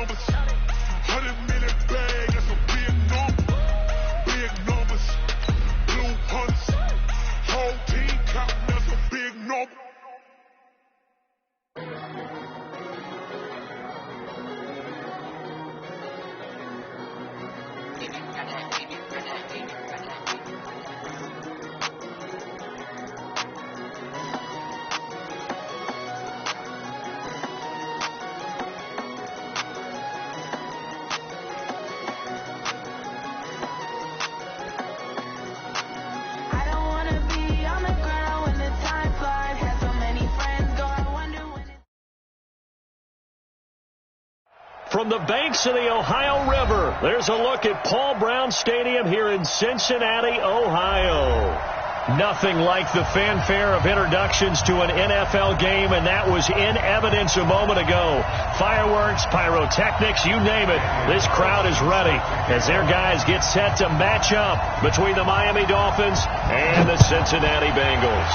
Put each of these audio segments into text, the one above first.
numbers. 100 million bag, that's a big number. Big numbers. Blue hunts. Whole team counting, that's a big number. From the banks of the Ohio River, there's a look at Paul Brown Stadium here in Cincinnati, Ohio. Nothing like the fanfare of introductions to an NFL game, and that was in evidence a moment ago. Fireworks, pyrotechnics, you name it. This crowd is ready as their guys get set to match up between the Miami Dolphins and the Cincinnati Bengals.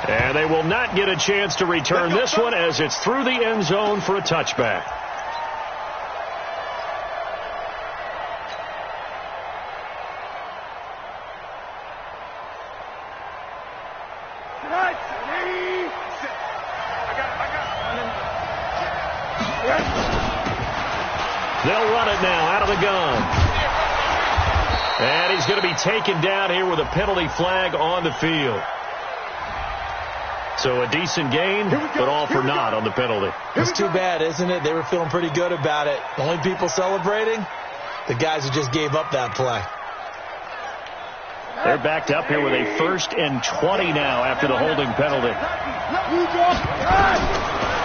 And they will not get a chance to return this one as it's through the end zone for a touchback. They'll run it now out of the gun. And he's going to be taken down here with a penalty flag on the field. So a decent gain, but all for naught on the penalty. It's too bad, isn't it? They were feeling pretty good about it. The only people celebrating, the guys who just gave up that play. They're backed up here with a 1st and 20 now after the holding penalty.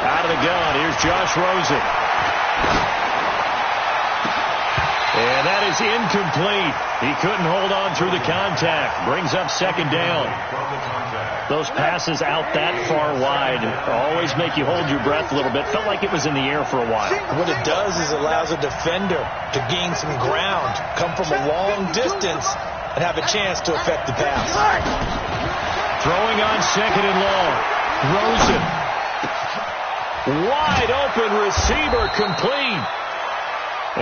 Out of the gun, here's Josh Rosen. And that is incomplete. He couldn't hold on through the contact. Brings up 2nd down. Those passes out that far wide always make you hold your breath a little bit. Felt like it was in the air for a while. What it does is allows a defender to gain some ground, come from a long distance, and have a chance to affect the pass. Throwing on 2nd and long. Rosen. Wide open receiver complete.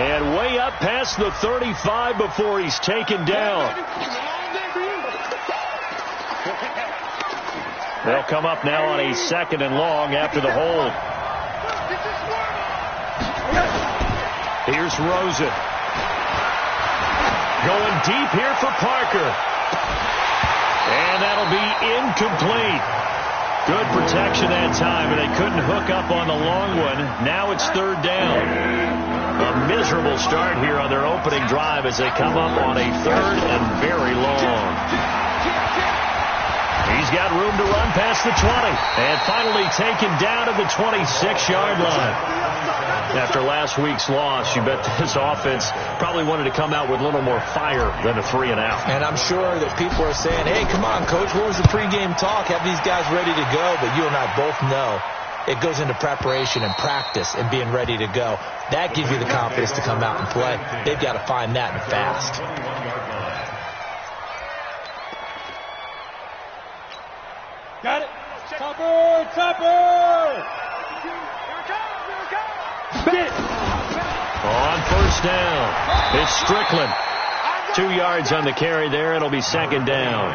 And way up past the 35 before he's taken down. They'll come up now on a 2nd and long after the hold. Here's Rosen. Going deep here for Parker. And that'll be incomplete. Good protection that time, and they couldn't hook up on the long one. Now it's 3rd down. A miserable start here on their opening drive as they come up on a 3rd and very long. He's got room to run past the 20 and finally taken down at the 26-yard line. After last week's loss, you bet this offense probably wanted to come out with a little more fire than a 3-and-out. And I'm sure that people are saying, hey, come on, Coach, what was the pregame talk? Have these guys ready to go? But you and I both know it goes into preparation and practice and being ready to go. That gives you the confidence to come out and play. They've got to find that and fast. Got it. Topper, Topper. On 1st down, it's Strickland. 2 yards on the carry there. It'll be 2nd down.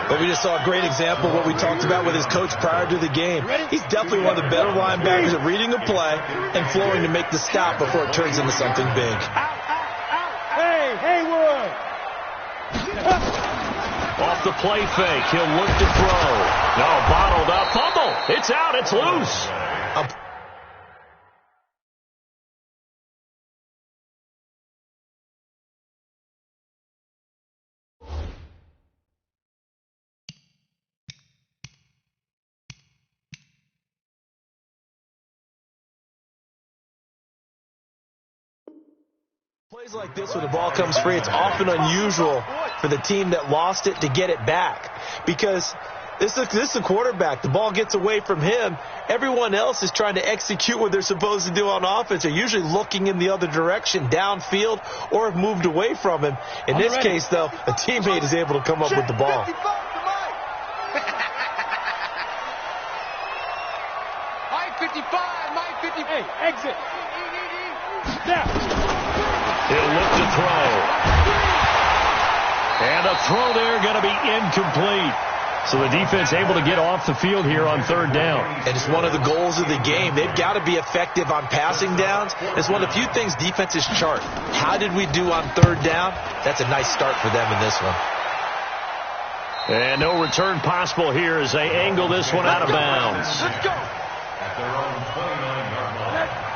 But we just saw a great example of what we talked about with his coach prior to the game. He's definitely one of the better linebackers at reading a play and flowing to make the stop before it turns into something big. Hey, Haywood! Off the play fake, he'll look to throw. No, bottled up, fumble. It's out, it's loose. Plays like this when the ball comes free, it's often unusual for the team that lost it to get it back. Because this is a quarterback. The ball gets away from him. Everyone else is trying to execute what they're supposed to do on offense. They're usually looking in the other direction, downfield, or have moved away from him. In this case, though, a teammate is able to come up with the ball. Hey, exit. Now. He'll look to throw. And a throw there going to be incomplete. So the defense able to get off the field here on third down. And it's one of the goals of the game. They've got to be effective on passing downs. It's one of the few things defenses chart. How did we do on third down? That's a nice start for them in this one. And no return possible here as they angle this one out of bounds. Let's go.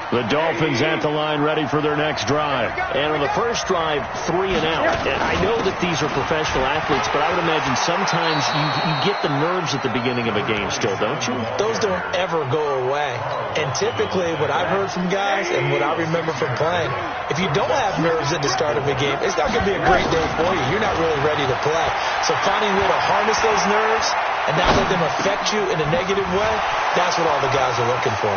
The Dolphins at the line ready for their next drive. And on the first drive, 3 and out. And I know that these are professional athletes, but I would imagine sometimes you get the nerves at the beginning of a game still, don't you? Those don't ever go away. And typically what I've heard from guys and what I remember from playing, if you don't have nerves at the start of a game, it's not going to be a great day for you. You're not really ready to play. So finding a way to harness those nerves and not let them affect you in a negative way, that's what all the guys are looking for.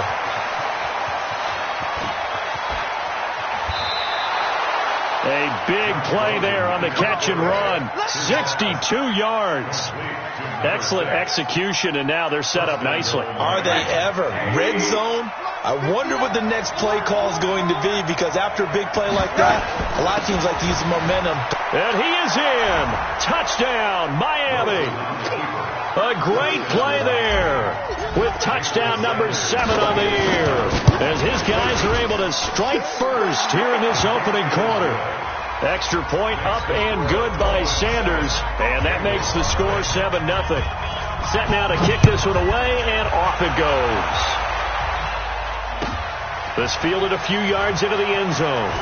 A big play there on the catch and run. 62 yards. Excellent execution, and now they're set up nicely. Are they ever? Red zone? I wonder what the next play call is going to be, because after a big play like that, a lot of teams like to use the momentum. And he is in. Touchdown, Miami. A great play there with touchdown number 7 on the year, as his guys are able to strike first here in this opening quarter. Extra point up and good by Sanders, and that makes the score 7-0. Set now to kick this one away, and off it goes. This fielded a few yards into the end zone.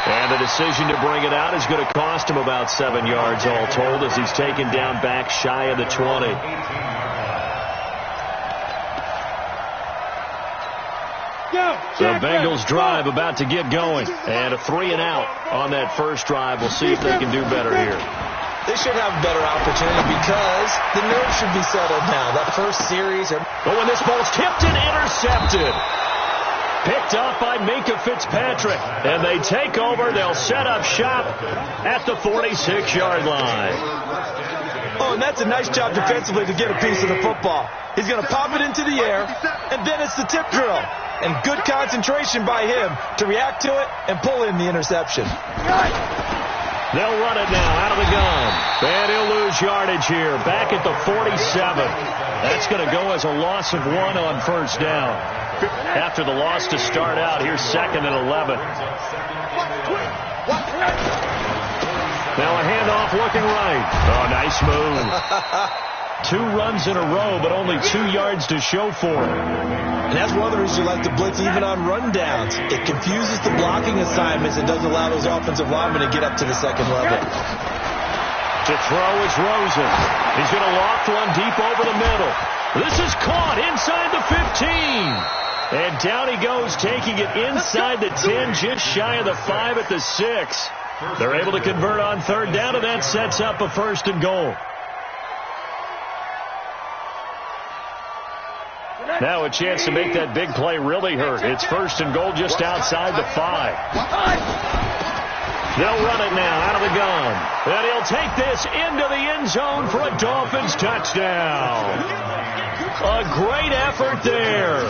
And the decision to bring it out is going to cost him about 7 yards all told, as he's taken down back shy of the 20. The Bengals drive about to get going. And a 3 and out on that first drive. We'll see if they can do better here. They should have a better opportunity because the nerves should be settled now. That first series. But when this ball's tipped and intercepted. Picked up by Minka Fitzpatrick. And they take over. They'll set up shop at the 46-yard line. Oh, and that's a nice job defensively to get a piece of the football. He's going to pop it into the air, and then it's the tip drill. And good concentration by him to react to it and pull in the interception. They'll run it now out of the gun. And he'll lose yardage here. Back at the 47. That's going to go as a loss of 1 on first down. After the loss to start out, here's 2nd and 11. Now a handoff looking right. Oh, nice move. 2 runs in a row, but only 2 yards to show for it. And that's one of the reasons you like to blitz even on rundowns. It confuses the blocking assignments and doesn't allow those offensive linemen to get up to the second level. To throw is Rosen. He's going to loft one deep over the middle. This is caught inside the 15. And down he goes, taking it inside the 10, just shy of the 5 at the 6. They're able to convert on third down, and that sets up a 1st and goal. Now a chance to make that big play really hurt. It's 1st and goal just outside the 5. They'll run it now out of the gun. And he'll take this into the end zone for a Dolphins touchdown. A great effort there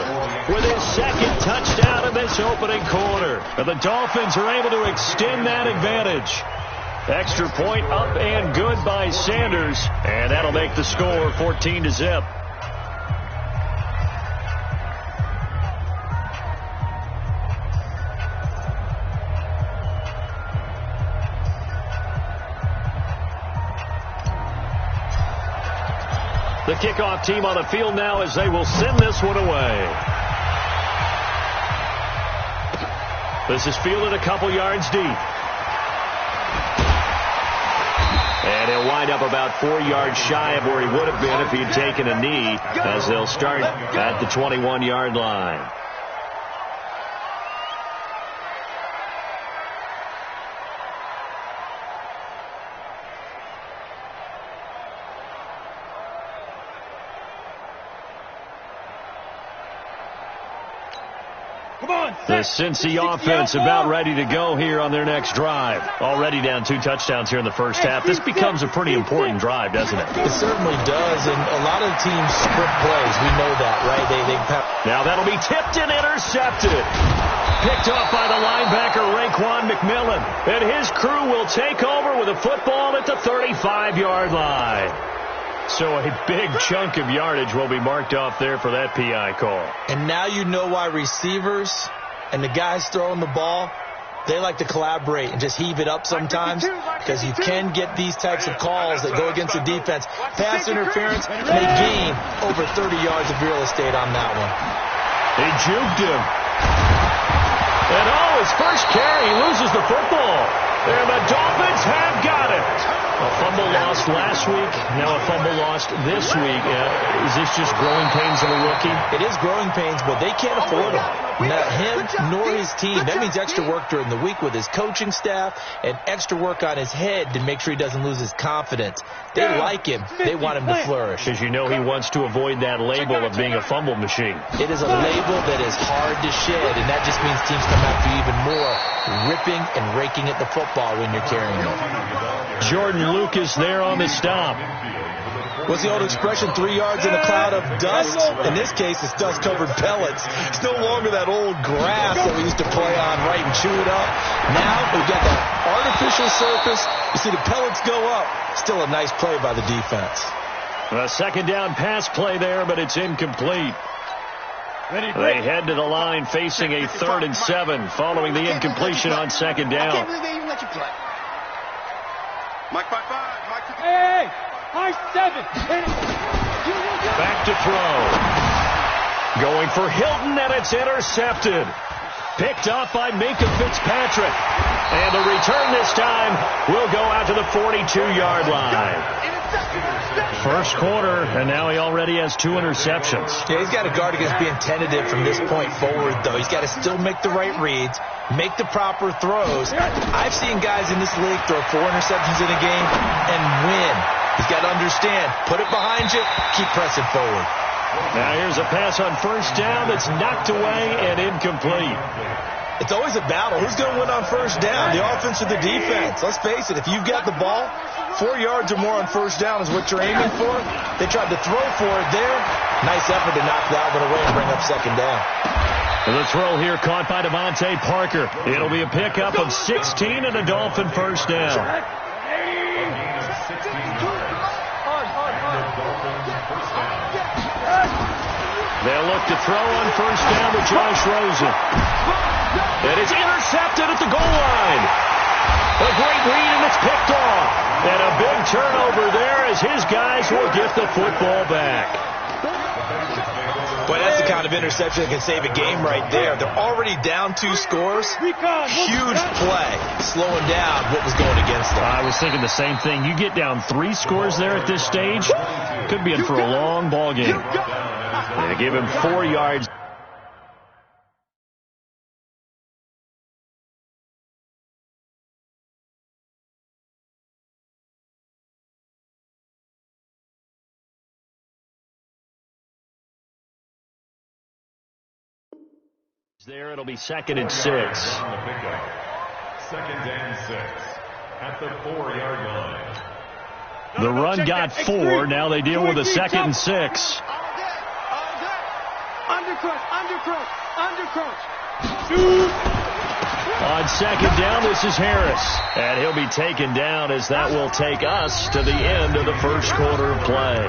with his 2nd touchdown in this opening quarter. And the Dolphins are able to extend that advantage. Extra point up and good by Sanders. And that'll make the score 14-0. The kickoff team on the field now as they will send this one away. This is fielded a couple yards deep. And he'll wind up about 4 yards shy of where he would have been if he had taken a knee, as they'll start at the 21-yard line. The Cincy offense about ready to go here on their next drive. Already down 2 touchdowns here in the first half. This becomes a pretty important drive, doesn't it? It certainly does, and a lot of teams script plays. We know that, right? Now that'll be tipped and intercepted. Picked off by the linebacker, Raekwon McMillan. And his crew will take over with a football at the 35-yard line. So a big chunk of yardage will be marked off there for that PI call. And now you know why receivers and the guys throwing the ball, they like to collaborate and just heave it up sometimes, because you can get these types of calls that go against the defense. Pass interference, and they gain over 30 yards of real estate on that one. They juked him. And his first carry, he loses the football. And the Dolphins have got it. A fumble lost last week, now a fumble lost this week. Is this just growing pains of a rookie? It is growing pains, but they can't afford them. Not him nor his team. That means extra work during the week with his coaching staff and extra work on his head to make sure he doesn't lose his confidence. They like him. They want him to flourish. Because you know he wants to avoid that label of being a fumble machine. It is a label that is hard to shed, and that just means teams come after you even more, ripping and raking at the football when you're carrying it. Jordan Lucas there on the stop. What's the old expression, 3 yards in a cloud of dust? In this case, it's dust-covered pellets. It's no longer that old grass that we used to play on, right, and chew it up. Now we've got that artificial surface. You see the pellets go up. Still a nice play by the defense. A second down pass play there, but it's incomplete. They head to the line facing a 3rd and 7 following the incompletion on second down. Mike 5-5. Hey! Mike 7. Back to throw. Going for Hilton, and it's intercepted. Picked off by Minkah Fitzpatrick. And the return this time will go out to the 42-yard line. First quarter, and now he already has 2 interceptions. Yeah, he's got to guard against being tentative from this point forward, though. He's got to still make the right reads, make the proper throws. I've seen guys in this league throw 4 interceptions in a game and win. He's got to understand, put it behind you, keep pressing forward. Now here's a pass on first down that's knocked away and incomplete. It's always a battle. Who's going to win on first down, the offense or the defense? Let's face it, if you've got the ball, 4 yards or more on first down is what you're aiming for. They tried to throw for it there. Nice effort to knock that one away and bring up second down. The throw here caught by Devontae Parker. It'll be a pickup of 16 and a Dolphin first down. They'll look to throw on first down to Josh Rosen. And it's intercepted at the goal line. A great read, and it's picked off. And a big turnover there as his guys will get the football back. Boy, that's the kind of interception that can save a game right there. They're already down 2 scores. Huge play, slowing down what was going against them. I was thinking the same thing. You get down 3 scores there at this stage, could be in for a long ball game. They give him 4 yards. There, it'll be 2nd and 6. 2nd and 6 at the 4-yard line. The run got 4. Now they deal with a 2nd and 6. Undercrush. On second down, this is Harris. And he'll be taken down as that will take us to the end of the first quarter of play.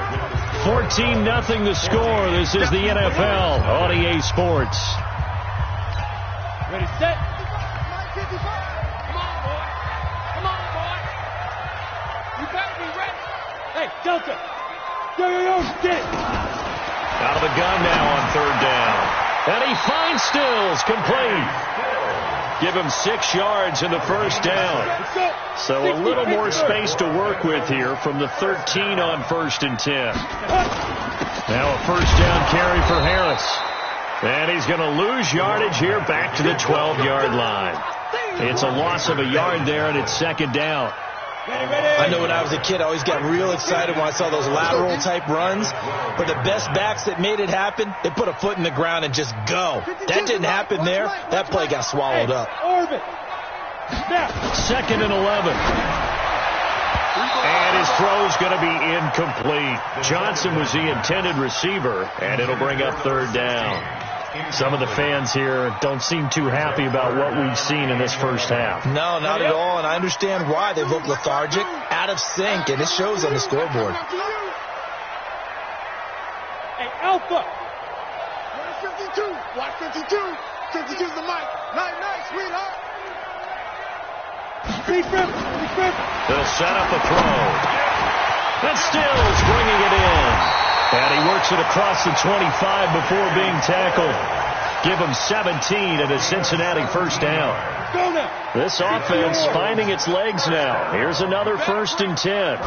14-0 the score. This is the NFL on EA Sports. Ready, set. Come on, boy. You better be ready. Hey, Delta. Yo, get it. Out of the gun now on 3rd down. And he finds Stills, complete. Give him 6 yards in the first down. So a little more space to work with here from the 13 on 1st and 10. Now a first down carry for Harris. And he's going to lose yardage here back to the 12-yard line. It's a loss of a yard there, and it's 2nd down. I know when I was a kid, I always got real excited when I saw those lateral type runs. But the best backs that made it happen, they put a foot in the ground and just go. That didn't happen there. That play got swallowed up. Second and 11. And his throw's going to be incomplete. Johnson was the intended receiver, and it'll bring up third down. Some of the fans here don't seem too happy about what we've seen in this first half. No, not at all, and I understand why. They look lethargic, out of sync, and it shows on the scoreboard. Hey, Alpha! Watch 52. Watch 52. 52's the mic. Night, sweetheart. They'll set up a throw. And Stills bringing it in. And he works it across the 25 before being tackled. Give him 17 and a Cincinnati first down. This offense finding its legs now. Here's another 1st and 10.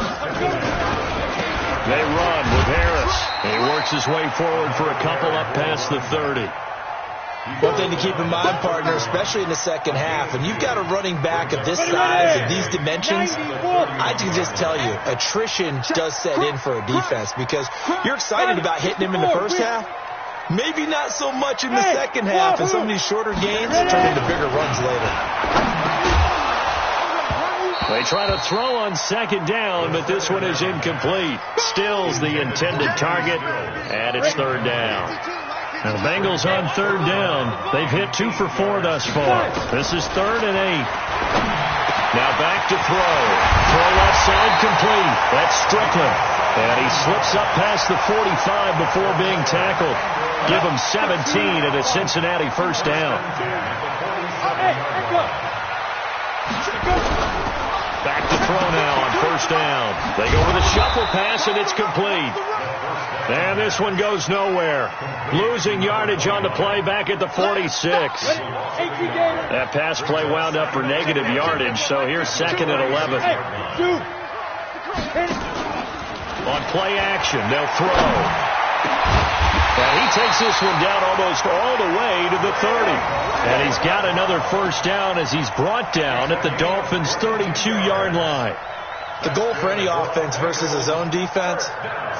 They run with Harris. He works his way forward for a couple up past the 30. One thing to keep in mind, partner, especially in the second half, and you've got a running back of this size and these dimensions, I can just tell you, attrition does set in for a defense because you're excited about hitting him in the first half. Maybe not so much in the second half, and some of these shorter gains turn into bigger runs later. They try to throw on second down, but this one is incomplete. Stills the intended target, and it's third down. Now the Bengals on third down. They've hit 2 for 4 thus far. This is 3rd and 8. Now back to throw. Throw left side complete. That's Strickland. And he slips up past the 45 before being tackled. Give him 17 and a Cincinnati first down. Back to throw now on first down. They go with a shuffle pass, and it's complete. And this one goes nowhere. Losing yardage on the play back at the 46. That pass play wound up for negative yardage, so here's 2nd and 11. On play action, they'll throw. And he takes this one down almost all the way to the 30. And he's got another first down as he's brought down at the Dolphins' 32-yard line. The goal for any offense versus his own defense,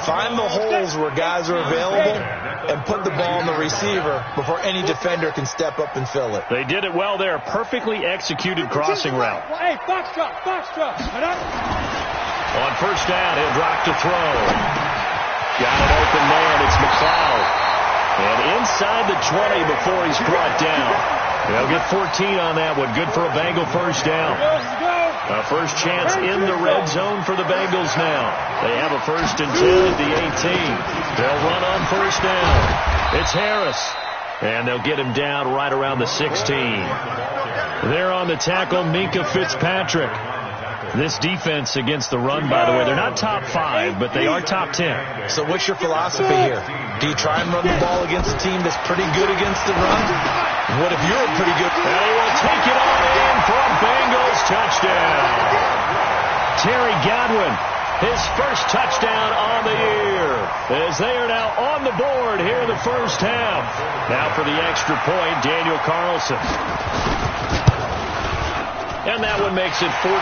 find the holes where guys are available and put the ball on the receiver before any defender can step up and fill it. They did it well there. Perfectly executed crossing route. Hey, box drop. On first down, he'll drop to throw. Got an open man. It's McLeod. And inside the 20 before he's brought down. They'll get 14 on that one. Good for a Bengal first down. A first chance in the red zone for the Bengals now. They have a 1st and 10 at the 18. They'll run on first down. It's Harris. And they'll get him down right around the 16. There on the tackle, Minka Fitzpatrick. This defense against the run, by the way, they're not top 5, but they are top 10. So what's your philosophy here? Do you try and run the ball against a team that's pretty good against the run? What if you're pretty good? And he will take it on in for a Bengals touchdown. Terry Godwin, his first touchdown on the year, as they are now on the board here in the first half. Now for the extra point, Daniel Carlson. And that one makes it 14-7.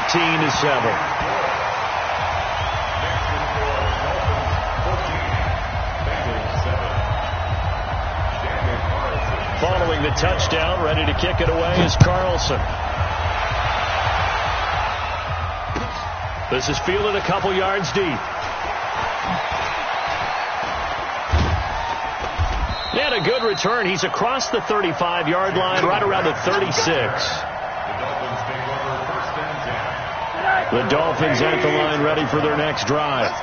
Following the touchdown, ready to kick it away is Carlson. This is fielded a couple yards deep. And a good return. He's across the 35-yard line, right around the 36. The Dolphins at the line, ready for their next drive.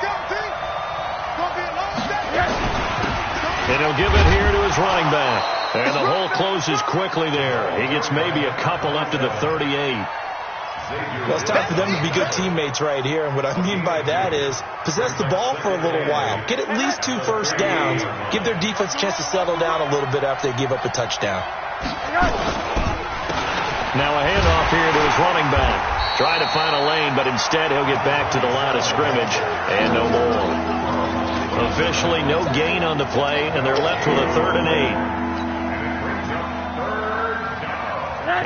And he'll give it here to his running back. And the hole closes quickly there. He gets maybe a couple up to the 38. Well, it's time for them to be good teammates right here. And what I mean by that is possess the ball for a little while. Get at least 2 first downs. Give their defense a chance to settle down a little bit after they give up a touchdown. Now a handoff here to his running back. Trying to find a lane, but instead he'll get back to the line of scrimmage and no more. Officially no gain on the play, and they're left with a 3rd and 8.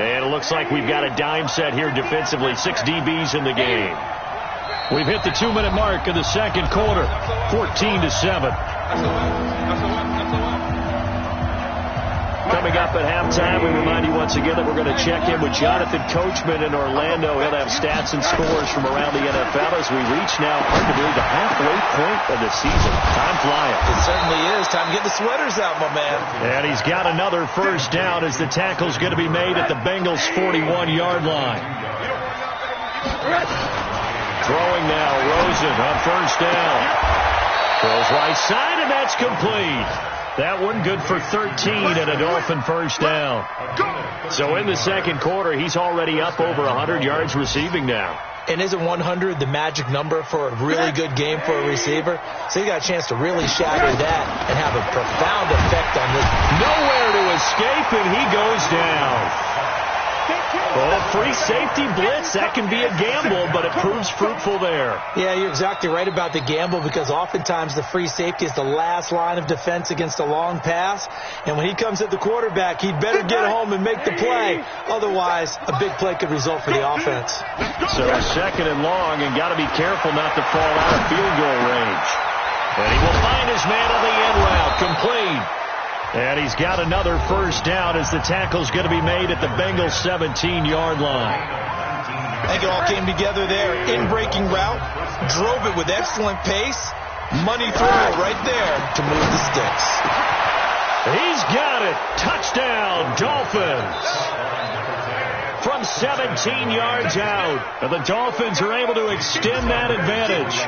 And it looks like we've got a dime set here defensively. 6 DBs in the game. We've hit the 2-minute mark of the second quarter, 14-7. Coming up at halftime, we remind you once again that we're going to check in with Jonathan Coachman in Orlando. He'll have stats and scores from around the NFL as we reach now, hard to believe, the halfway point of the season. Time flying. It certainly is. Time to get the sweaters out, my man. And he's got another first down as the tackle's going to be made at the Bengals' 41-yard line. Throwing now, Rosen on first down. Throws right side, and that's complete. That one good for 13 and a Dolphin first down. So in the second quarter, he's already up over 100 yards receiving now. And isn't 100 the magic number for a really good game for a receiver? So you got a chance to really shatter that and have a profound effect on this. Nowhere to escape, and he goes down. Oh, free safety blitz, that can be a gamble, but it proves fruitful there. Yeah, you're exactly right about the gamble because oftentimes the free safety is the last line of defense against a long pass. And when he comes at the quarterback, he'd better get home and make the play. Otherwise, a big play could result for the offense. So second and long, and got to be careful not to fall out of field goal range. And he will find his man on the end route, complete. And he's got another first down as the tackle's going to be made at the Bengals' 17-yard line. I think it all came together there. In-breaking route, drove it with excellent pace. Money throw right there to move the sticks. He's got it. Touchdown, Dolphins. From 17 yards out. And the Dolphins are able to extend that advantage.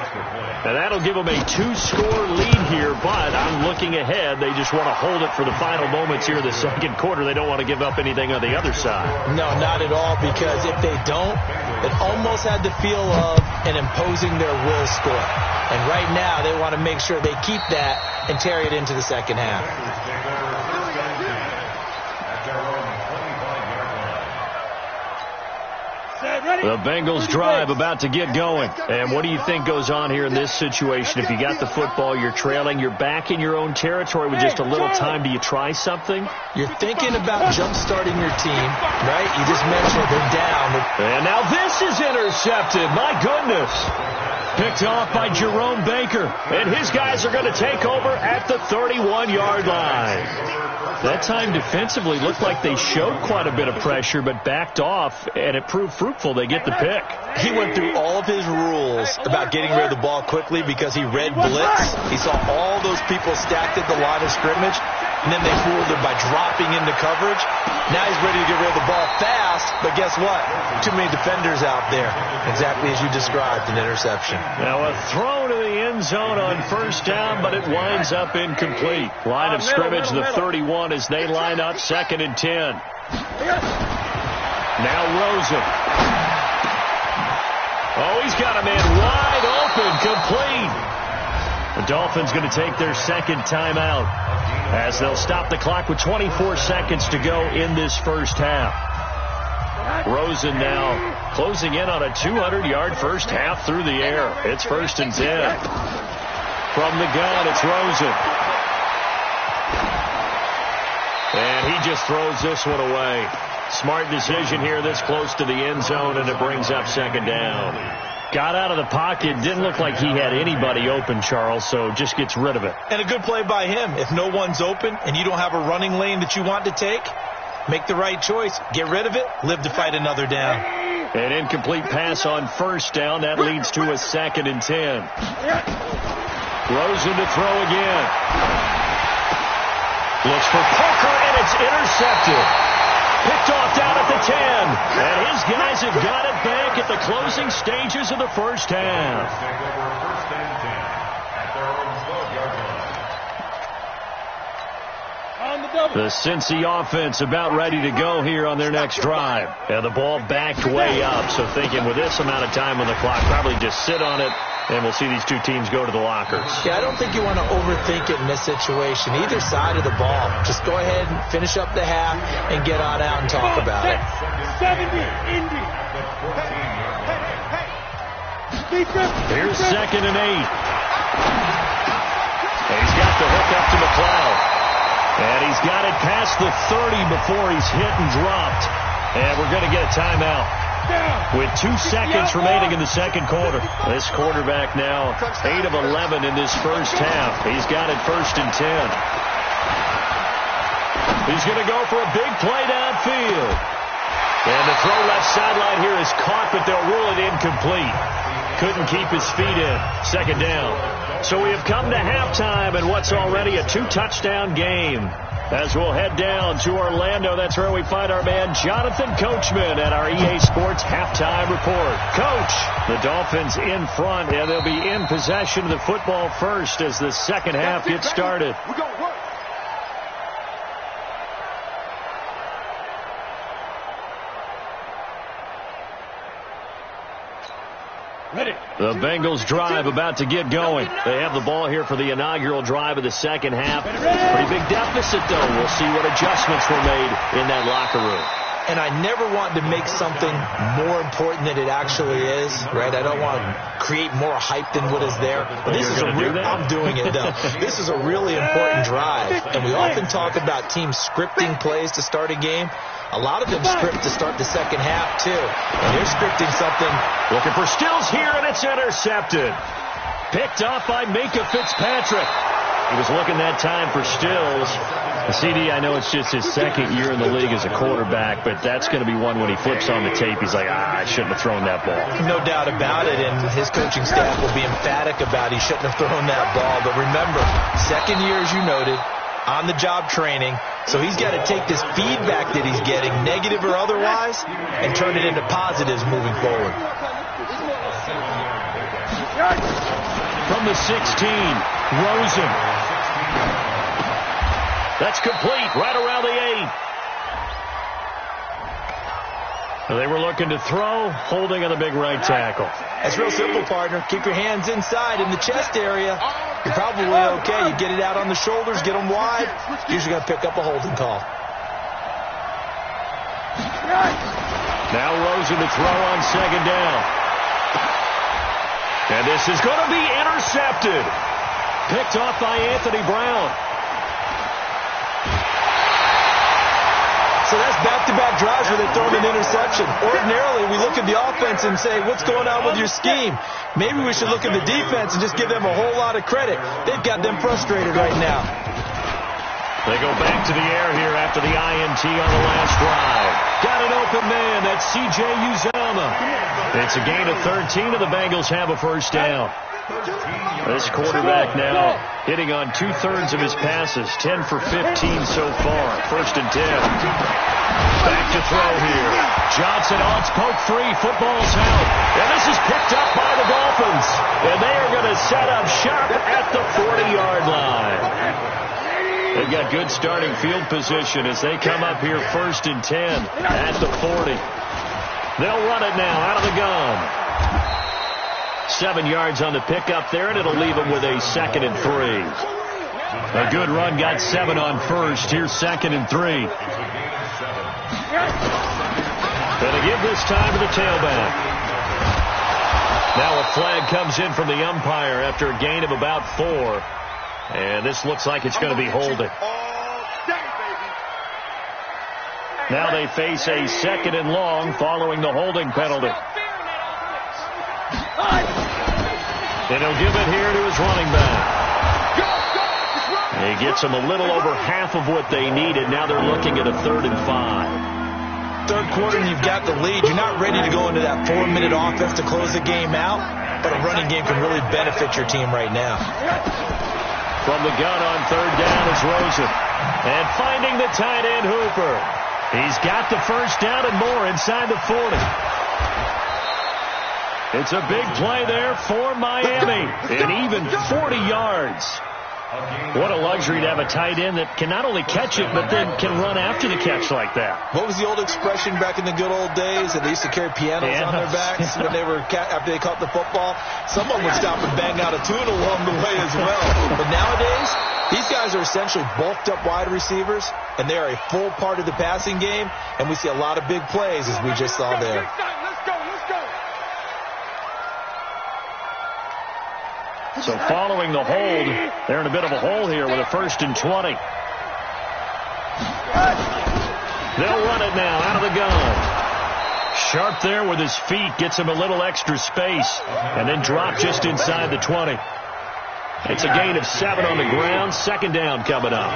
And that'll give them a 2-score lead here, but I'm looking ahead. They just want to hold it for the final moments here in the second quarter. They don't want to give up anything on the other side. No, not at all, because if they don't, it almost had the feel of an imposing their will score. And right now, they want to make sure they keep that and carry it into the second half. The Bengals drive about to get going. And what do you think goes on here in this situation? If you got the football, you're trailing, you're back in your own territory with just a little time. Do you try something? You're thinking about jump-starting your team, right? You just mentioned they're down. And now this is intercepted. My goodness. Picked off by Jerome Baker. And his guys are going to take over at the 31-yard line. That time defensively looked like they showed quite a bit of pressure, but backed off, and it proved fruitful. They get the pick. He went through all of his rules about getting rid of the ball quickly because he read blitz. He saw all those people stacked at the line of scrimmage, and then they fooled him by dropping into coverage. Now he's ready to get rid of the ball fast, but guess what? Too many defenders out there. Exactly as you described, an interception. Now a throw to the end zone on first down, but it winds up incomplete. Line of scrimmage, the 31 as they line up, 2nd and 10. Now Rosen. Oh, he's got a man wide open, complete. The Dolphins going to take their second timeout as they'll stop the clock with 24 seconds to go in this first half. Rosen now closing in on a 200-yard first half through the air. It's 1st and 10. From the gun, it's Rosen. And he just throws this one away. Smart decision here this close to the end zone, and it brings up 2nd down. Got out of the pocket. Didn't look like he had anybody open, Charles, so just gets rid of it. And a good play by him. If no one's open and you don't have a running lane that you want to take, make the right choice. Get rid of it. Live to fight another down. An incomplete pass on first down. That leads to a 2nd and 10. Rosen to throw again. Looks for Parker, and it's intercepted. Picked off down at the 10. And his guys have got it back at the closing stages of the first half. The Cincy offense about ready to go here on their next drive. And the ball backed way up. So thinking with this amount of time on the clock, probably just sit on it, and we'll see these two teams go to the lockers. Yeah, I don't think you want to overthink it in this situation. Either side of the ball. Just go ahead and finish up the half and get on out and talk about it. 70, Indy. Here's 2nd and 8. And he's got the hook up to McLeod. And he's got it past the 30 before he's hit and dropped. And we're going to get a timeout. with 2 seconds remaining in the second quarter. This quarterback now 8 of 11 in this first half. He's got it 1st and 10. He's going to go for a big play downfield. And the throw left sideline here is caught, but they'll rule it incomplete. Couldn't keep his feet in. 2nd down. So we have come to halftime in what's already a 2-touchdown game. As we'll head down to Orlando, that's where we find our man Jonathan Coachman at our EA Sports Halftime Report. Coach, the Dolphins in front, and they'll be in possession of the football first as the second half gets started. We're going to work. The Bengals drive about to get going. They have the ball here for the inaugural drive of the second half. Pretty big deficit, though. We'll see what adjustments were made in that locker room. And I never want to make something more important than it actually is, right? I don't want to create more hype than what is there. But this is a real, I'm doing it, though. This is a really important drive. And we often talk about teams scripting plays to start a game. A lot of them script to start the second half, too. And they're scripting something. Looking for Stills here, and it's intercepted. Picked off by Minka Fitzpatrick. He was looking that time for Stills. The CD, I know it's just his 2nd year in the league as a quarterback, but that's going to be one when he flips on the tape. He's like, I shouldn't have thrown that ball. No doubt about it, and his coaching staff will be emphatic about he shouldn't have thrown that ball. But remember, 2nd year, as you noted, on-the-job training. So he's got to take this feedback that he's getting, negative or otherwise, and turn it into positives moving forward. From the 16, Rosen. That's complete right around the 8. They were looking to throw, holding on the big right tackle. That's real simple, partner. Keep your hands inside in the chest area. You're probably okay. You get it out on the shoulders, get them wide. Usually going to pick up a holding call. Now Rosen to throw on 2nd down. And this is going to be intercepted. Picked off by Anthony Brown. So that's back-to-back drives where they're throwing an interception. Ordinarily, we look at the offense and say, what's going on with your scheme? Maybe we should look at the defense and just give them a whole lot of credit. They've got them frustrated right now. They go back to the air here after the INT on the last drive. Got an open man. That's C.J. Uzomah. It's a gain of 13, and the Bengals have a 1st down. This quarterback now hitting on 2/3 of his passes, 10 for 15 so far. 1st and 10. Back to throw here. Johnson on poke 3. Football's out. And this is picked up by the Dolphins. And they are going to set up shop at the 40-yard line. They've got good starting field position as they come up here 1st and 10 at the 40. They'll run it now out of the gun. 7 yards on the pickup there, and it'll leave them with a 2nd and 3. A good run got 7 on 1st. Here's 2nd and 3. Going to give this time to the tailback. Now a flag comes in from the umpire after a gain of about 4. And this looks like it's going to be holding. Now they face a 2nd and long following the holding penalty. And he'll give it here to his running back. He gets them a little over half of what they needed. Now they're looking at a 3rd and 5. Third quarter, and you've got the lead. You're not ready to go into that 4-minute offense to close the game out, but a running game can really benefit your team right now. From the gun on 3rd down is Rosen. And finding the tight end, Hooper. He's got the 1st down and more inside the 40. It's a big play there for Miami. And even 40 yards. What a luxury to have a tight end that can not only catch it, but then can run after the catch like that. What was the old expression back in the good old days that they used to carry pianos on their backs when they were after they caught the football? Someone would stop and bang out a tune along the way as well. But nowadays, these guys are essentially bulked up wide receivers, and they are a full part of the passing game, and we see a lot of big plays as we just saw there. So following the hold, they're in a bit of a hole here with a 1st and 20. They'll run it now out of the gun. Sharp there with his feet, gets him a little extra space, and then drop just inside the 20. It's a gain of 7 on the ground. Second down coming up.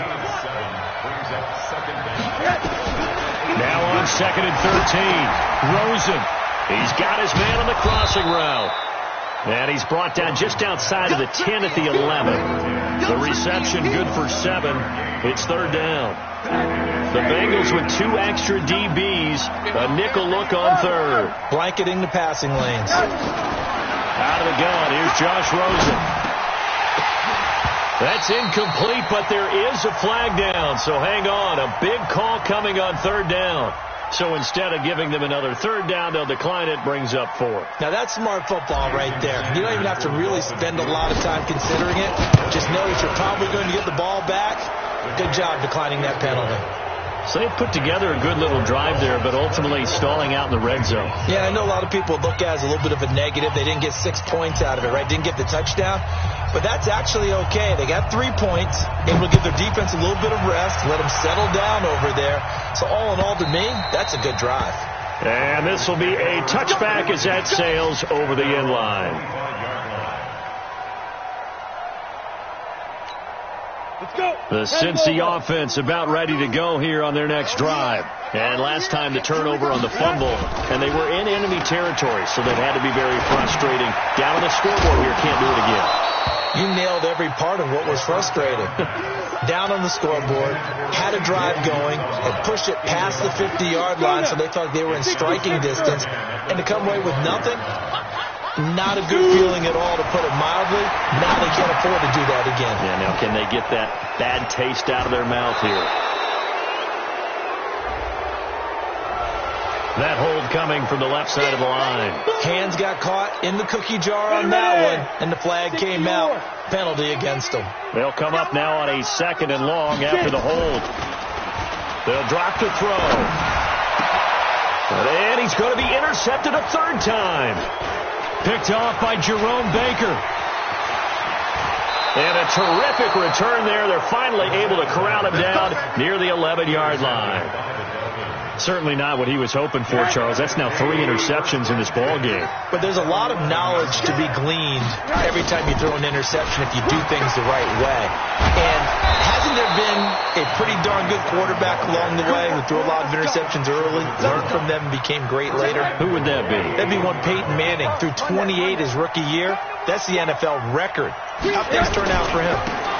Now on 2nd and 13. Rosen. He's got his man on the crossing route. And he's brought down just outside of the 10 at the 11. The reception good for 7. It's 3rd down. The Bengals with 2 extra DBs. A nickel look on 3rd. Blanketing the passing lanes. Out of the gun. Here's Josh Rosen. That's incomplete, but there is a flag down. So hang on. A big call coming on 3rd down. So instead of giving them another 3rd down, they'll decline it, brings up 4. Now that's smart football right there. You don't even have to really spend a lot of time considering it. Just know that you're probably going to get the ball back. Good job declining that penalty. So they put together a good little drive there, but ultimately stalling out in the red zone. Yeah, I know a lot of people look at it as a little bit of a negative. They didn't get 6 points out of it, right? Didn't get the touchdown. But that's actually okay. They got 3 points, able to give their defense a little bit of rest, let them settle down over there. So all in all, to me, that's a good drive. And this will be a touchback as that sails over the end line. The Cincy offense about ready to go here on their next drive. And last time the turnover on the fumble, and they were in enemy territory, so that had to be very frustrating. Down on the scoreboard here, can't do it again. You nailed every part of what was frustrating. Down on the scoreboard, had a drive going, had pushed it past the 50-yard line, so they thought they were in striking distance, and to come away with nothing, not a good feeling at all, to put it mildly. Now they can't afford to do that again. Yeah, now can they get that bad taste out of their mouth here? That hold coming from the left side of the line. Hands got caught in the cookie jar on that one, and the flag came out. Penalty against them. They'll come up now on a 2nd and long after the hold. They'll drop the throw. And he's going to be intercepted a 3rd time. Picked off by Jerome Baker. And a terrific return there. They're finally able to corral him down near the 11-yard line. Certainly not what he was hoping for, Charles. That's now 3 interceptions in this ball game. But there's a lot of knowledge to be gleaned every time you throw an interception if you do things the right way. And hasn't there been a pretty darn good quarterback along the way who threw a lot of interceptions early, learned from them, and became great later? Who would that be? That'd be one Peyton Manning. Threw 28 his rookie year. That's the NFL record. How things turn out for him?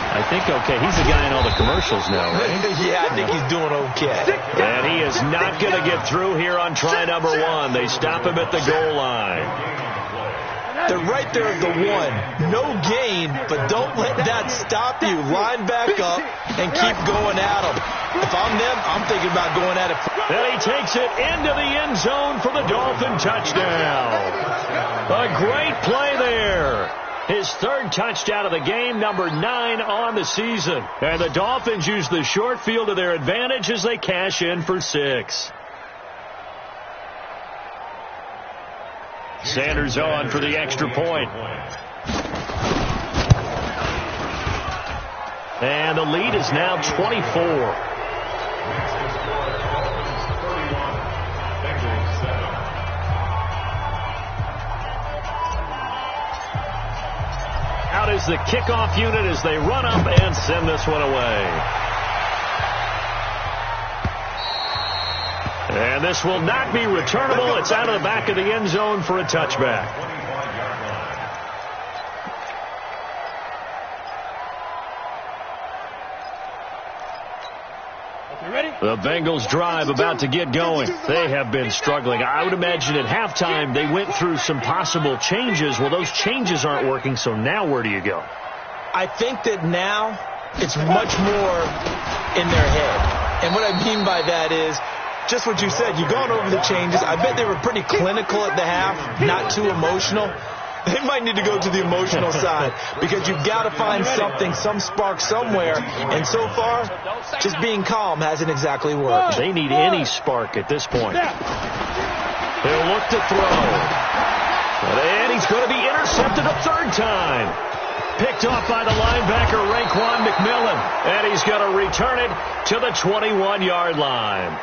I think okay. He's the guy in all the commercials now, right? Yeah, I think he's doing okay. And he is not going to get through here on try number 1. They stop him at the goal line. They're right there at the 1. No gain, but don't let that stop you. Line back up and keep going at them. If I'm them, I'm thinking about going at it. And he takes it into the end zone for the Dolphin touchdown. A great play there. His 3rd touchdown of the game, number 9 on the season. And the Dolphins use the short field to their advantage as they cash in for 6. Sanders on for the extra point. And the lead is now 24. Out is the kickoff unit as they run up and send this one away. And this will not be returnable. It's out of the back of the end zone for a touchback. The Bengals drive about to get going. They have been struggling. I would imagine at halftime they went through some possible changes. Well, those changes aren't working, so now where do you go? I think that now it's much more in their head. And what I mean by that is just what you said. You've gone over the changes. I bet they were pretty clinical at the half, not too emotional. They might need to go to the emotional side because you've got to find something, some spark somewhere. And so far, just being calm hasn't exactly worked. They need any spark at this point. He'll look to throw. And he's going to be intercepted a 3rd time. Picked off by the linebacker, Raekwon McMillan. And he's going to return it to the 21-yard line.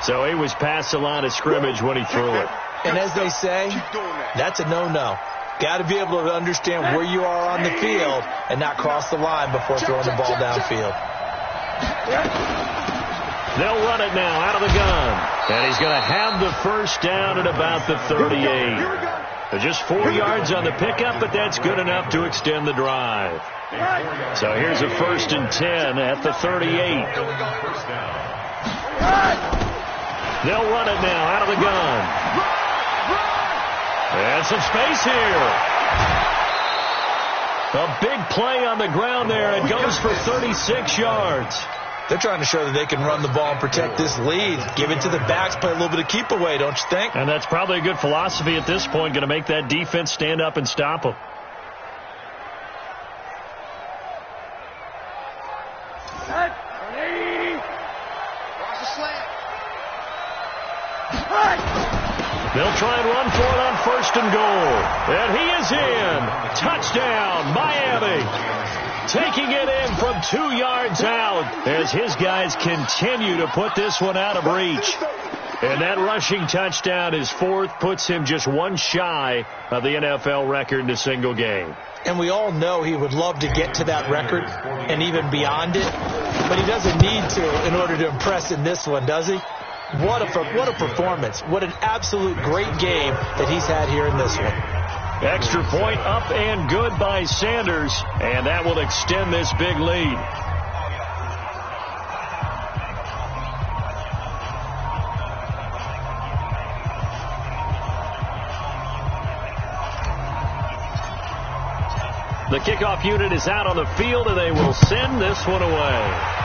So he was past the line of scrimmage when he threw it. And as they say, that's a no-no. Got to be able to understand where you are on the field and not cross the line before throwing the ball downfield. They'll run it now out of the gun. And he's going to have the first down at about the 38. Just 4 yards on the pickup, but that's good enough to extend the drive. So here's a 1st and 10 at the 38. They'll run it now out of the gun. And some space here. A big play on the ground there. It goes for 36 yards. They're trying to show that they can run the ball and protect this lead. Give it to the backs, play a little bit of keep away, don't you think? And that's probably a good philosophy at this point, going to make that defense stand up and stop them. They'll try and run for it on 1st and goal. And he is in. Touchdown, Miami. Taking it in from 2 yards out as his guys continue to put this one out of reach. And that rushing touchdown, his 4th, puts him just one shy of the NFL record in a single game. And we all know he would love to get to that record and even beyond it. But he doesn't need to in order to impress in this one, does he? What a performance. What an absolute great game that he's had here in this one. Extra point up and good by Sanders, and that will extend this big lead. The kickoff unit is out on the field, and they will send this one away.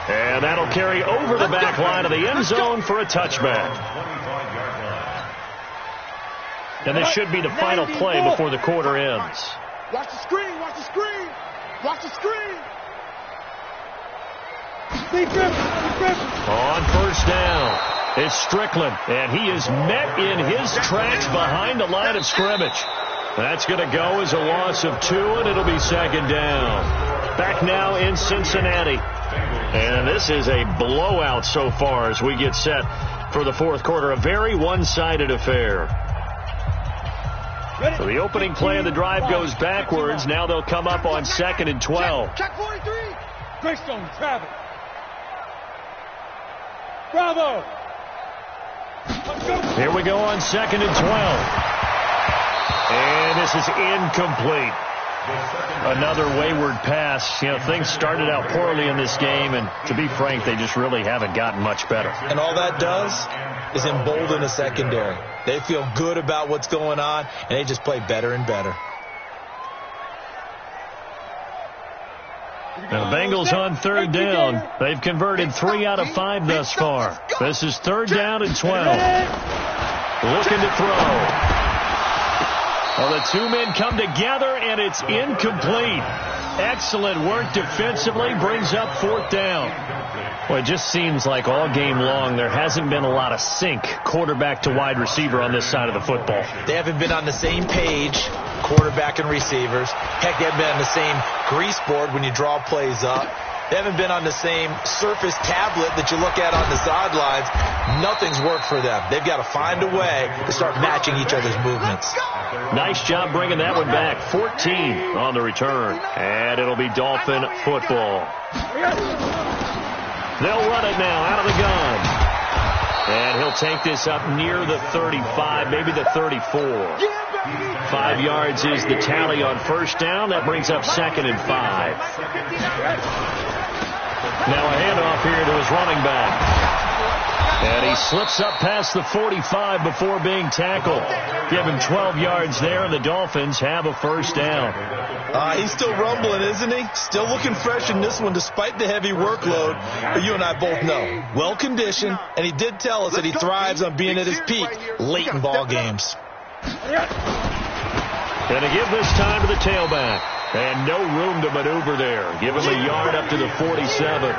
And that'll carry over the back line of the end zone for a touchback. And this should be the final play before the quarter ends. Watch the screen, watch the screen, watch the screen. On 1st down, it's Strickland, and he is met in his tracks behind the line of scrimmage. That's going to go as a loss of 2, and it'll be 2nd down. Back now in Cincinnati. And this is a blowout so far as we get set for the 4th quarter. A very one-sided affair. So the opening play of the drive goes backwards. Now they'll come up on 2nd and 12. Check 43. Greystone, travel. Bravo. Here we go on 2nd and 12. And this is incomplete. Another wayward pass. You know, things started out poorly in this game, and to be frank, they just really haven't gotten much better. And all that does is embolden the secondary. They feel good about what's going on, and they just play better and better. Now the Bengals on 3rd down. They've converted 3 out of 5 thus far. This is 3rd down and 12. Looking to throw. Well, the 2 men come together, and it's incomplete. Excellent work defensively, brings up 4th down. Well, it just seems like all game long there hasn't been a lot of sync quarterback to wide receiver on this side of the football. They haven't been on the same page, quarterback and receivers. Heck, they haven't been on the same grease board when you draw plays up. They haven't been on the same surface tablet that you look at on the sidelines. Nothing's worked for them. They've got to find a way to start matching each other's movements. Nice job bringing that one back. 14 on the return. And it'll be Dolphin football. They'll run it now out of the gun. And he'll take this up near the 35, maybe the 34. 5 yards is the tally on 1st down. That brings up 2nd and 5. Now a handoff here to his running back. And he slips up past the 45 before being tackled. Give him 12 yards there, and the Dolphins have a 1st down. He's still rumbling, isn't he? Still looking fresh in this one despite the heavy workload. But you and I both know, well-conditioned, and he did tell us that he thrives on being at his peak late in ball games. Going to give this time to the tailback. And no room to maneuver there. Give him a yard up to the 47.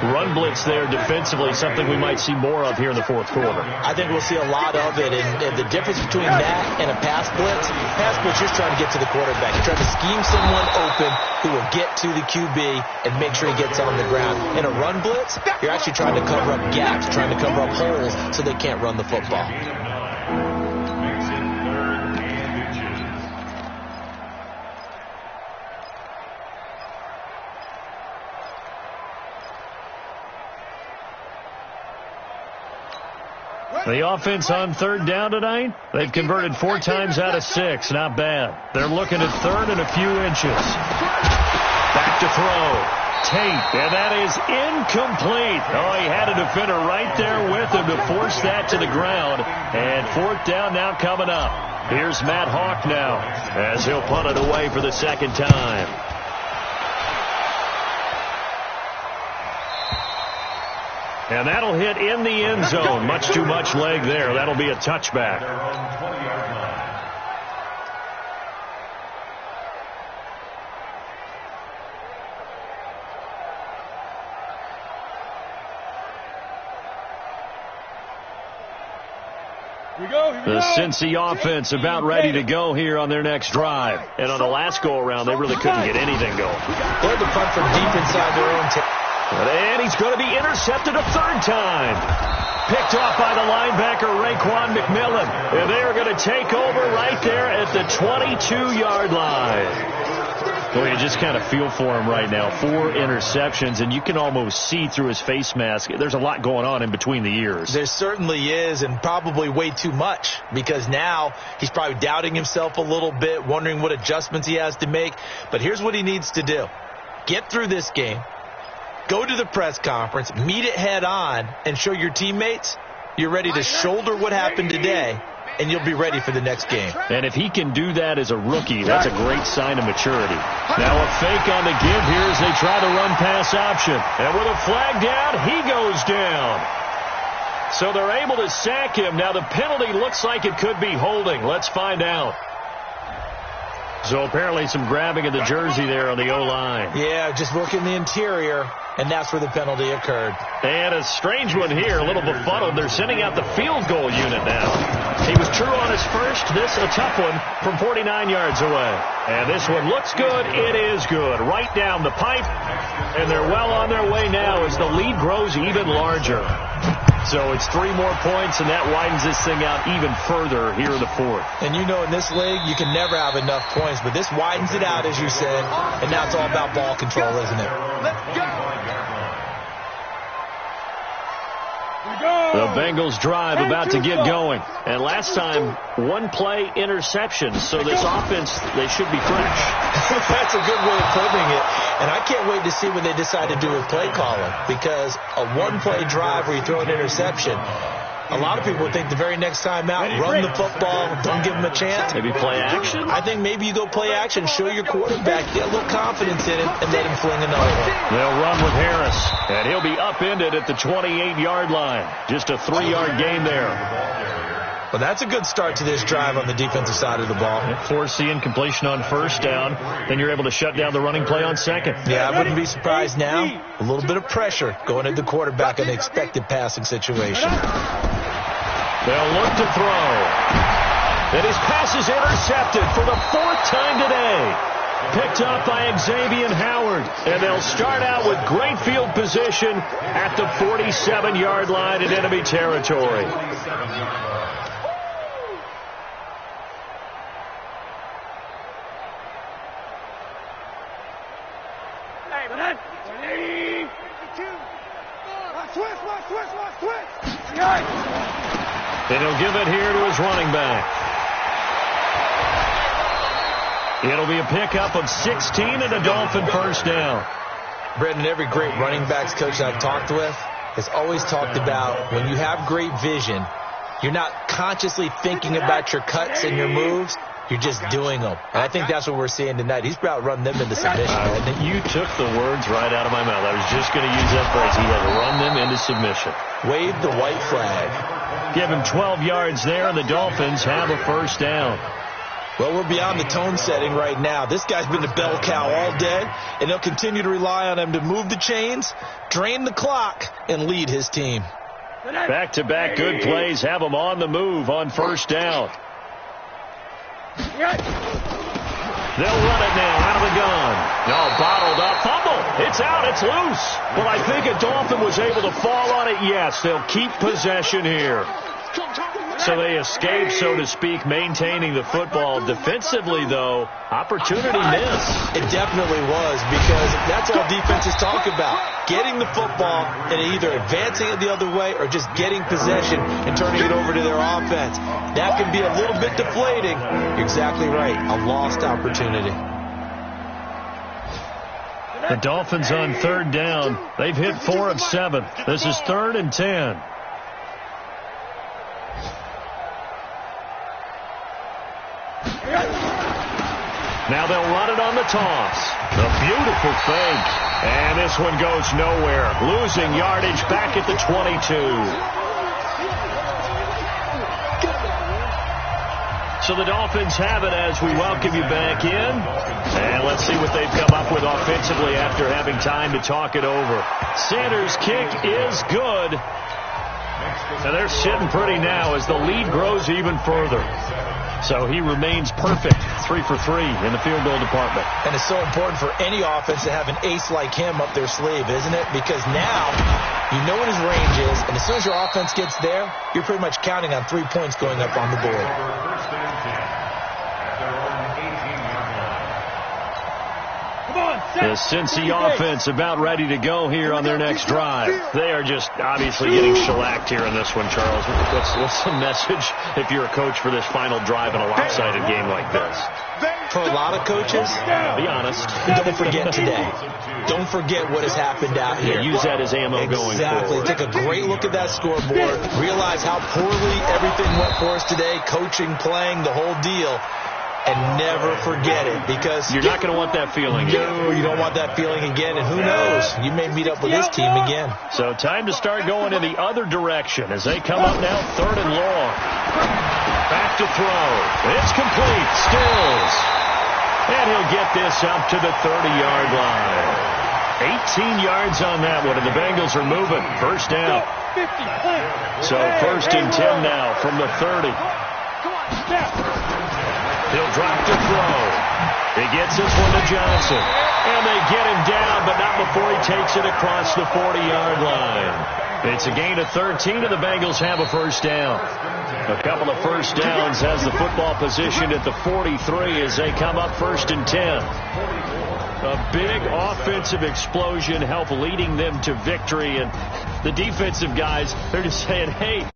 Run blitz there defensively, something we might see more of here in the fourth quarter. I think we'll see a lot of it, and the difference between that and a pass blitz, you're just trying to get to the quarterback. You're trying to scheme someone open who will get to the QB and make sure he gets on the ground. In a run blitz, you're actually trying to cover up gaps, trying to cover up holes so they can't run the football. The offense on third down tonight, they've converted 4 times out of 6. Not bad. They're looking at third and a few inches. Back to throw. Tate, and that is incomplete. Oh, he had a defender right there with him to force that to the ground. And fourth down now coming up. Here's Matt Hawk now as he'll punt it away for the second time. And that'll hit in the end zone. Much too much leg there. That'll be a touchback. The Cincy offense about ready to go here on their next drive. And on the last go-around, they really couldn't get anything going. They had to punt from deep inside their own territory. And he's going to be intercepted a third time. Picked off by the linebacker, Raekwon McMillan. And they are going to take over right there at the 22-yard line. Boy, you just kind of feel for him right now. 4 interceptions, and you can almost see through his face mask. There's a lot going on in between the ears. There certainly is, and probably way too much, because now he's probably doubting himself a little bit, wondering what adjustments he has to make. But here's what he needs to do. Get through this game. Go to the press conference, meet it head on, and show your teammates you're ready to shoulder what happened today, and you'll be ready for the next game. And if he can do that as a rookie, that's a great sign of maturity. Now a fake on the give here as they try the run-pass option. And with a flag down, he goes down. So they're able to sack him. Now the penalty looks like it could be holding. Let's find out. So apparently some grabbing of the jersey there on the O-line. Yeah, just working the interior, and that's where the penalty occurred. And a strange one here, a little befuddled. They're sending out the field goal unit now. He was true on his first. This a tough one from 49 yards away. And this one looks good. It is good. Right down the pipe. And they're well on their way now as the lead grows even larger. So it's 3 more points, and that widens this thing out even further here in the fourth. And you know in this league, you can never have enough points, but this widens it out, as you said, and now it's all about ball control, isn't it? Let's go. The Bengals drive about to get going. And last time, 1-play interception. So this offense, they should be fresh. That's a good way of putting it. And I can't wait to see what they decide to do with play calling. Because a 1-play drive where you throw an interception, a lot of people think the very next time out, run the football, don't give them a chance. Maybe play action? I think maybe you go play action, show your quarterback, get a little confidence in him, and let him fling another one. They'll run with Harris, and he'll be upended at the 28-yard line. Just a 3-yard gain there. Well, that's a good start to this drive on the defensive side of the ball. Forcing incompletion on first down, then you're able to shut down the running play on second. Yeah, I wouldn't be surprised now. A little bit of pressure going at the quarterback in an expected passing situation. They'll look to throw. And his pass is intercepted for the 4th time today. Picked up by Xavier Howard. And they'll start out with great field position at the 47-yard line in enemy territory. And he'll give it here to his running back. It'll be a pickup of 16 and a Dolphin first down. Brendan, every great running backs coach I've talked with has always talked about when you have great vision, you're not consciously thinking about your cuts and your moves. You're just doing them. And I think that's what we're seeing tonight. He's about running them into submission. You took the words right out of my mouth. I was just going to use that phrase. He had run them into submission. Wave the white flag. Give him 12 yards there, and the Dolphins have a first down. Well, we're beyond the tone setting right now. This guy's been a bell cow all day, and they'll continue to rely on him to move the chains, drain the clock, and lead his team. Back-to-back good plays have them on the move on first down. They'll run it now out of the gun. No, bottled up. Fumble. It's out. It's loose. Well, I think a Dolphin was able to fall on it. Yes, they'll keep possession here. So they escape, so to speak, maintaining the football. Defensively, though, opportunity missed. It definitely was, because that's all defenses talk about. Getting the football and either advancing it the other way or just getting possession and turning it over to their offense. That can be a little bit deflating. You're exactly right. A lost opportunity. The Dolphins on third down. They've hit 4 of 7. This is 3rd and 10. Now they'll run it on the toss. The beautiful fake. And this one goes nowhere. Losing yardage back at the 22. So the Dolphins have it as we welcome you back in. And let's see what they've come up with offensively after having time to talk it over. Sanders' kick is good. And they're sitting pretty now as the lead grows even further. So he remains perfect, 3 for 3 in the field goal department. And it's so important for any offense to have an ace like him up their sleeve, isn't it? Because now you know what his range is, and as soon as your offense gets there, you're pretty much counting on 3 points going up on the board. The Cincy offense about ready to go here on their next drive. They are just obviously getting shellacked here in this one, Charles. What's the message if you're a coach for this final drive in a lopsided game like this? For a lot of coaches, be honest, don't forget today. Don't forget what has happened out here. Yeah, use that as ammo going forward. Take a great look at that scoreboard. Realize how poorly everything went for us today. Coaching, playing, the whole deal. And never forget it, because you're not going to want that feeling again. No, you don't want that feeling again, and who knows? You may meet up with this team again. So time to start going in the other direction as they come up now 3rd and long. Back to throw. It's complete. Stills. And he'll get this up to the 30-yard line. 18 yards on that one, and the Bengals are moving. First down. So 1st and 10 now from the 30. He'll drop to throw. He gets this one to Johnson. And they get him down, but not before he takes it across the 40-yard line. It's a gain of 13, and the Bengals have a first down. A couple of first downs has the football positioned at the 43 as they come up 1st and 10. A big offensive explosion help leading them to victory, and the defensive guys, they're just saying, hey,